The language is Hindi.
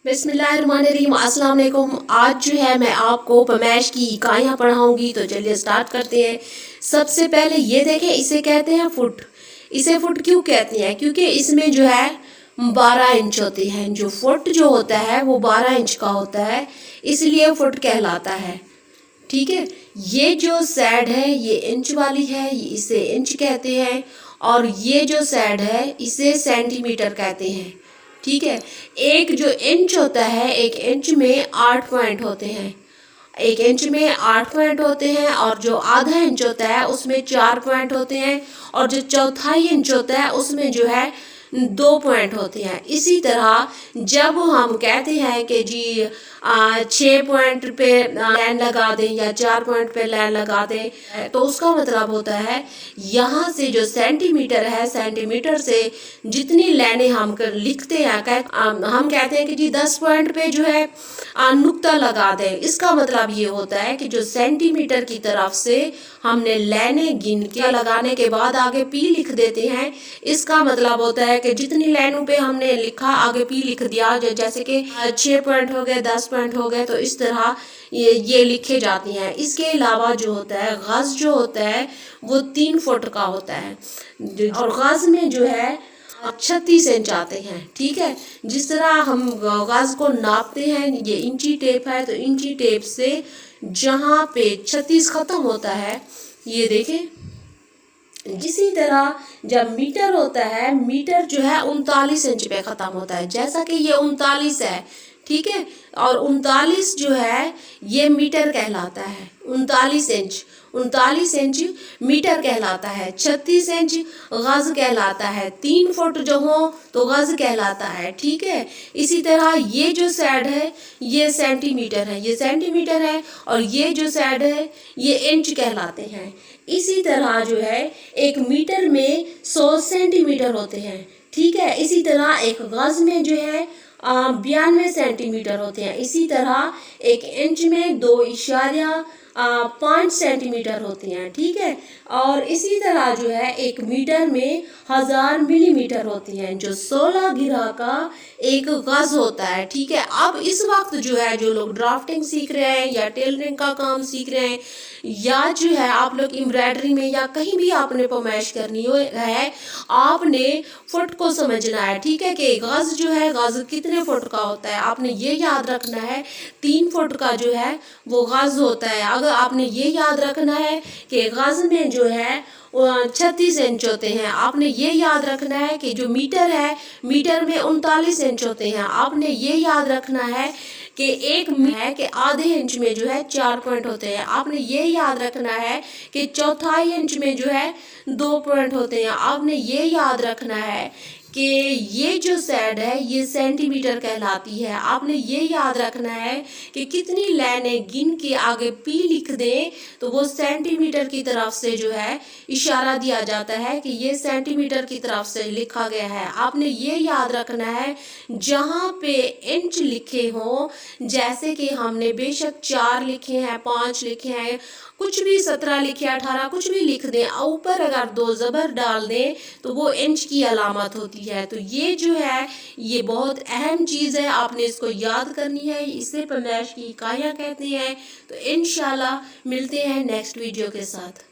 बिस्मिल्लाहिर्रहमानिर्रहीम, अस्सलाम वालेकुम। आज जो है मैं आपको पैमाइश की इकाइयाँ पढ़ाऊंगी, तो चलिए स्टार्ट करते हैं। सबसे पहले ये देखें, इसे कहते हैं फुट। इसे फुट क्यों कहते हैं? क्योंकि इसमें जो है 12 इंच होते हैं। जो फुट जो होता है वो 12 इंच का होता है, इसलिए फुट कहलाता है। ठीक है, ये जो सैड है ये इंच वाली है, इसे इंच कहते हैं। और ये जो सैड है इसे सेंटीमीटर कहते हैं। ठीक है, एक जो इंच होता है, एक इंच में 8 पॉइंट होते हैं। एक इंच में 8 पॉइंट होते हैं, और जो आधा इंच होता है उसमें 4 पॉइंट होते हैं, और जो चौथाई इंच होता है उसमें जो है 2 पॉइंट होते हैं। इसी तरह जब हम कहते हैं कि जी 6 पॉइंट पे लाइन लगा दें या 4 पॉइंट पे लाइन लगा दें, तो उसका मतलब होता है यहाँ से जो सेंटीमीटर है, सेंटीमीटर से जितनी लाइनें हम लिखते हैं, हम कहते हैं कि जी 10 पॉइंट पे जो है नुक्ता लगा दें। इसका मतलब ये होता है कि जो सेंटीमीटर की तरफ से हमने लाइनें गिन के लगाने के बाद आगे पी लिख देते हैं। इसका मतलब होता है कि जितनी लाइनों पे हमने लिखा आगे पी लिख दिया, जैसे कि 6 पॉइंट हो गए, 10 पॉइंट हो गए, तो इस तरह ये लिखे जाती हैं। इसके अलावा जो होता है गज जो होता है वो 3 फुट का होता है, और गज में जो है 36 इंच आते हैं। ठीक है, जिस तरह हम गज को नापते हैं, ये इंची टेप है, तो इंची टेप से जहाँ पे 36 खत्म होता है, ये देखें। इसी तरह जब मीटर होता है, मीटर जो है 39 इंच पे खत्म होता है, जैसा कि ये 39 है। ठीक है, और 39 जो है ये मीटर कहलाता है। 39 इंच मीटर कहलाता है। 36 इंच गज कहलाता है। 3 फुट जो हो तो गज कहलाता है। ठीक है, इसी तरह ये जो सैड है ये सेंटीमीटर है, ये सेंटीमीटर है, और ये जो सैड है ये इंच कहलाते हैं। इसी तरह जो है एक मीटर में 100 सेंटीमीटर होते हैं। ठीक है, इसी तरह एक गज में जो है 92 सेंटीमीटर होते हैं। इसी तरह एक इंच में 2.5 सेंटीमीटर होते हैं। ठीक है, और इसी तरह जो है एक मीटर में 1000 मिलीमीटर होती हैं, जो 16 गिरा का एक गज होता है। ठीक है, अब इस वक्त जो है जो लोग ड्राफ्टिंग सीख रहे हैं या टेलरिंग का काम सीख रहे हैं, या जो है आप लोग एम्ब्रॉयडरी में या कहीं भी आपने पैमाइश करनी है, आपने फुट को समझना है। ठीक है, कि गज जो है गज कितने फुट का होता है, आपने ये याद रखना है। 3 फुट का जो है वो गज होता है। अगर आपने ये याद रखना है कि गज में जो है 36 इंच होते हैं, आपने ये याद रखना है कि जो मीटर है, मीटर में 39 इंच होते हैं। आपने ये याद रखना है कि एक है कि आधे इंच में जो है 4 पॉइंट होते हैं। आपने ये याद रखना है कि चौथाई इंच में जो है 2 पॉइंट होते हैं। आपने ये याद रखना है कि ये जो सैड है ये सेंटीमीटर कहलाती है। आपने ये याद रखना है कि कितनी लाइनें गिन के आगे पी लिख दें तो वो सेंटीमीटर की तरफ से जो है इशारा दिया जाता है कि ये सेंटीमीटर की तरफ से लिखा गया है। आपने ये याद रखना है जहाँ पे इंच लिखे हों, जैसे कि हमने बेशक 4 लिखे हैं, 5 लिखे हैं, कुछ भी 17 लिखे, 18 कुछ भी लिख दें, ऊपर अगर 2 ज़बर डाल दें तो वो इंच की अलामत होती है। तो ये जो है ये बहुत अहम चीज़ है, आपने इसको याद करनी है। इसे पैमाइश की इकाइयाँ कहते हैं। तो इंशाल्लाह मिलते हैं नेक्स्ट वीडियो के साथ।